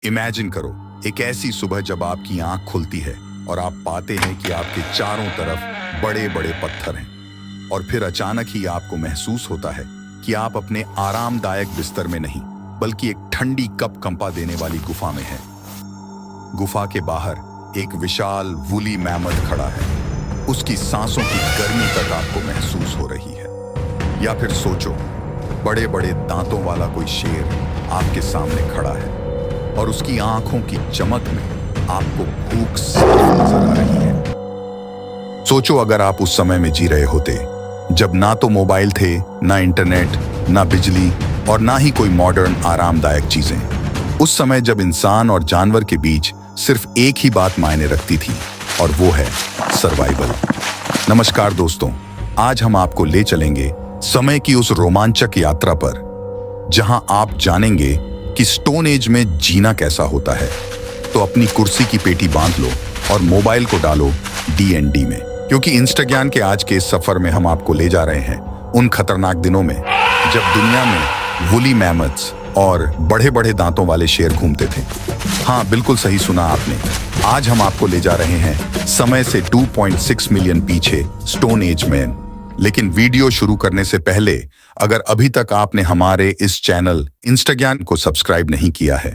Imagine करो एक ऐसी सुबह जब आपकी आंख खुलती है और आप पाते हैं कि आपके चारों तरफ बड़े बड़े पत्थर हैं और फिर अचानक ही आपको महसूस होता है कि आप अपने आरामदायक बिस्तर में नहीं बल्कि एक ठंडी कप कंपा देने वाली गुफा में हैं। गुफा के बाहर एक विशाल वूली मैमथ खड़ा है। उसकी सांसों की गर्मी तक आपको महसूस हो रही है। या फिर सोचो, बड़े बड़े दांतों वाला कोई शेर आपके सामने खड़ा है और उसकी आंखों की चमक में आपको भूख साफ नजर आ रही है। सोचो अगर आप उस समय में जी रहे होते जब ना तो मोबाइल थे, ना इंटरनेट, ना बिजली और ना ही कोई मॉडर्न आरामदायक चीजें। उस समय जब इंसान और जानवर के बीच सिर्फ एक ही बात मायने रखती थी और वो है सर्वाइवल। नमस्कार दोस्तों, आज हम आपको ले चलेंगे समय की उस रोमांचक यात्रा पर जहां आप जानेंगे कि स्टोन एज में जीना कैसा होता है। तो अपनी कुर्सी की पेटी बांध लो और मोबाइल को डालो D&D में, क्योंकि इंस्टाग्राम के आज के इस सफर में हम आपको ले जा रहे हैं उन खतरनाक दिनों में जब दुनिया में वूली मैमथ्स और बड़े बड़े दांतों वाले शेर घूमते थे। हाँ, बिल्कुल सही सुना आपने। आज हम आपको ले जा रहे हैं समय से 2.6 मिलियन पीछे स्टोन एज में। लेकिन वीडियो शुरू करने से पहले अगर अभी तक आपने हमारे इस चैनल इंस्टाग्राम को सब्सक्राइब नहीं किया है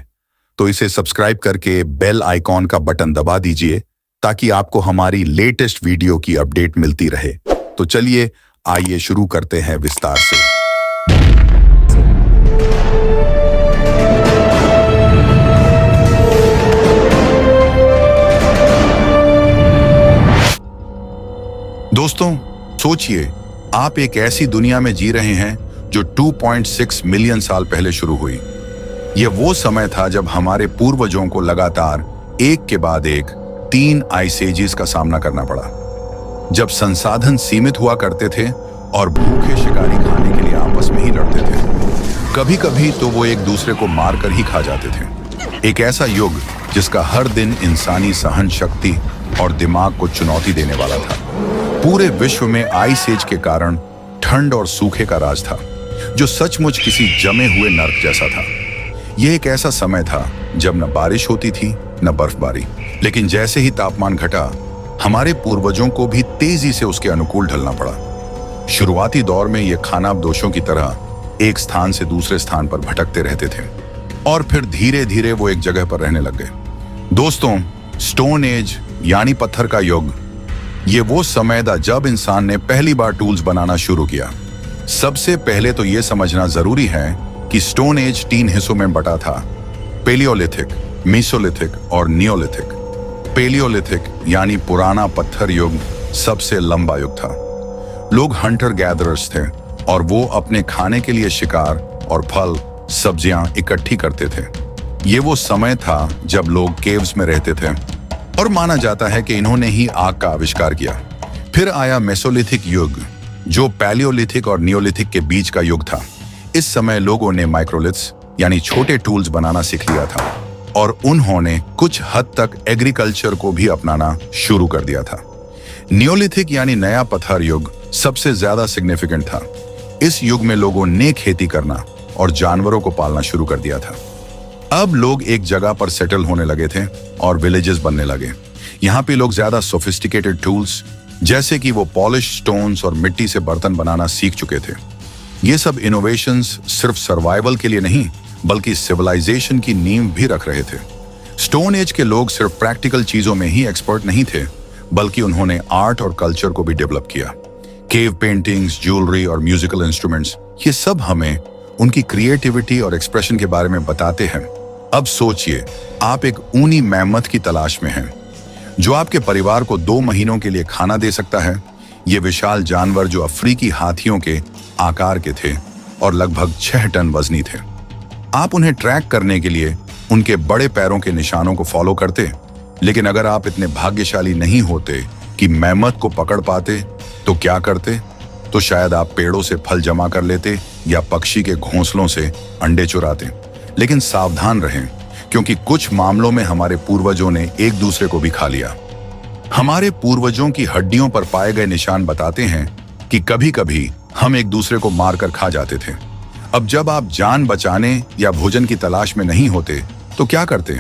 तो इसे सब्सक्राइब करके बेल आइकॉन का बटन दबा दीजिए ताकि आपको हमारी लेटेस्ट वीडियो की अपडेट मिलती रहे। तो चलिए आइए शुरू करते हैं विस्तार से। दोस्तों सोचिए, आप एक ऐसी दुनिया में जी रहे हैं जो 2.6 मिलियन साल पहले शुरू हुई। यह वो समय था जब हमारे पूर्वजों को लगातार एक के बाद एक 3 आइस एजेस का सामना करना पड़ा। जब संसाधन सीमित हुआ करते थे और भूखे शिकारी खाने के लिए आपस में ही लड़ते थे। कभी कभी तो वो एक दूसरे को मारकर ही खा जाते थे। एक ऐसा युग जिसका हर दिन इंसानी सहन शक्ति और दिमाग को चुनौती देने वाला था। पूरे विश्व में आइस एज के कारण ठंड और सूखे का राज था, जो सचमुच किसी जमे हुए नर्क जैसा था। यह एक ऐसा समय था जब न बारिश होती थी न बर्फबारी, लेकिन जैसे ही तापमान घटा हमारे पूर्वजों को भी तेजी से उसके अनुकूल ढलना पड़ा। शुरुआती दौर में ये खानाबदोशों की तरह एक स्थान से दूसरे स्थान पर भटकते रहते थे और फिर धीरे धीरे वो एक जगह पर रहने लग गए। दोस्तों, स्टोन एज यानी पत्थर का युग, ये वो समय था जब इंसान ने पहली बार टूल्स बनाना शुरू किया। सबसे पहले तो ये समझना जरूरी है कि स्टोन एज 3 हिस्सों में बटा था: पेलियोलिथिक, मेसोलिथिक और नियोलिथिक। पेलियोलिथिक यानी पुराना पत्थर युग सबसे लंबा युग था। लोग हंटर गैदरर्स थे और वो अपने खाने के लिए शिकार और फल सब्जियां इकट्ठी करते थे। ये वो समय था जब लोग केव्स में रहते थे और माना जाता है कि इन्होंने ही आग का आविष्कार किया। फिर आया मेसोलिथिक युग, जो पैलियोलिथिक और नियोलिथिक के बीच का युग था। इस समय लोगों ने माइक्रोलिथ्स यानी छोटे टूल्स बनाना सीख लिया था और उन्होंने कुछ हद तक एग्रीकल्चर को भी अपनाना शुरू कर दिया था। नियोलिथिक यानी नया पत्थर युग सबसे ज्यादा सिग्निफिकेंट था। इस युग में लोगों ने खेती करना और जानवरों को पालना शुरू कर दिया था। अब लोग एक जगह पर सेटल होने लगे थे और विलेजेस बनने लगे। यहाँ पे लोग ज्यादा सोफिस्टिकेटेड टूल्स जैसे कि वो पॉलिश स्टोन्स और मिट्टी से बर्तन बनाना सीख चुके थे। ये सब इनोवेशंस सिर्फ सर्वाइवल के लिए नहीं बल्कि सिविलाइजेशन की नींव भी रख रहे थे। स्टोन एज के लोग सिर्फ प्रैक्टिकल चीजों में ही एक्सपर्ट नहीं थे बल्कि उन्होंने आर्ट और कल्चर को भी डेवलप किया। केव पेंटिंग्स, ज्वेलरी और म्यूजिकल इंस्ट्रूमेंट्स, ये सब हमें उनकी क्रिएटिविटी और एक्सप्रेशन के बारे में बताते हैं। अब सोचिए, आप एक ऊनी मैमथ की तलाश में हैं जो आपके परिवार को 2 महीनों के लिए खाना दे सकता है। ये विशाल जानवर जो अफ्रीकी हाथियों के आकार के थे और लगभग 6 टन वजनी थे। आप उन्हें ट्रैक करने के लिए उनके बड़े पैरों के निशानों को फॉलो करते, लेकिन अगर आप इतने भाग्यशाली नहीं होते कि मैमथ को पकड़ पाते तो क्या करते? तो शायद आप पेड़ों से फल जमा कर लेते या पक्षी के घोंसलों से अंडे चुराते। लेकिन सावधान रहें, क्योंकि कुछ मामलों में हमारे पूर्वजों ने एक दूसरे को भी खा लिया। हमारे पूर्वजों की हड्डियों पर पाए गए निशान बताते हैं कि कभी कभी हम एक दूसरे को मारकर खा जाते थे। अब जब आप जान बचाने या भोजन की तलाश में नहीं होते तो क्या करते?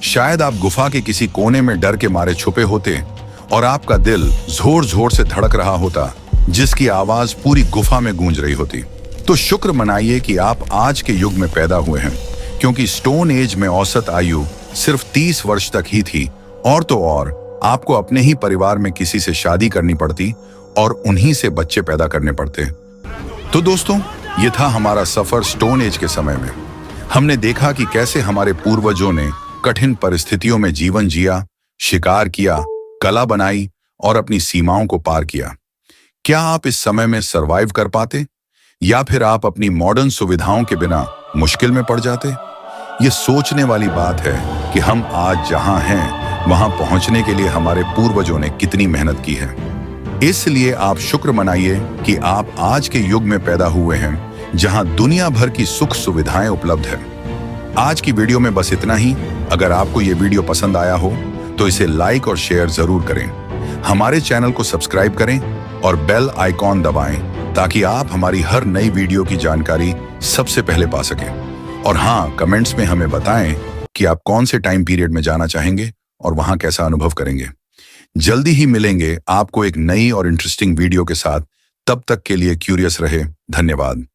शायद आप गुफा के किसी कोने में डर के मारे छुपे होते और आपका दिल जोर जोर से धड़क रहा होता, जिसकी आवाज पूरी गुफा में गूंज रही होती। तो शुक्र मनाइए कि आप आज के युग में पैदा हुए हैं, क्योंकि स्टोन एज में औसत आयु सिर्फ 30 वर्ष तक ही थी। और तो और आपको अपने ही परिवार में किसी से शादी करनी पड़ती और उन्हीं से बच्चे पैदा करने पड़ते। तो दोस्तों, ये था हमारा सफर स्टोन एज के समय में। हमने देखा कि कैसे हमारे पूर्वजों ने कठिन परिस्थितियों में जीवन जिया, शिकार किया, कला बनाई और अपनी सीमाओं को पार किया। क्या आप इस समय में सरवाइव कर पाते, या फिर आप अपनी मॉडर्न सुविधाओं के बिना मुश्किल में पड़ जाते? ये सोचने वाली बात है कि हम आज जहां हैं वहां पहुंचने के लिए हमारे पूर्वजों ने कितनी मेहनत की है। इसलिए आप शुक्र मनाइए कि आप आज के युग में पैदा हुए हैं, जहां दुनिया भर की सुख सुविधाएं उपलब्ध है। आज की वीडियो में बस इतना ही। अगर आपको ये वीडियो पसंद आया हो तो इसे लाइक और शेयर जरूर करें। हमारे चैनल को सब्सक्राइब करें और बेल आइकॉन दबाएं, ताकि आप हमारी हर नई वीडियो की जानकारी सबसे पहले पा सकें। और हाँ, कमेंट्स में हमें बताएं कि आप कौन से टाइम पीरियड में जाना चाहेंगे और वहां कैसा अनुभव करेंगे। जल्दी ही मिलेंगे आपको एक नई और इंटरेस्टिंग वीडियो के साथ। तब तक के लिए क्यूरियस रहे। धन्यवाद।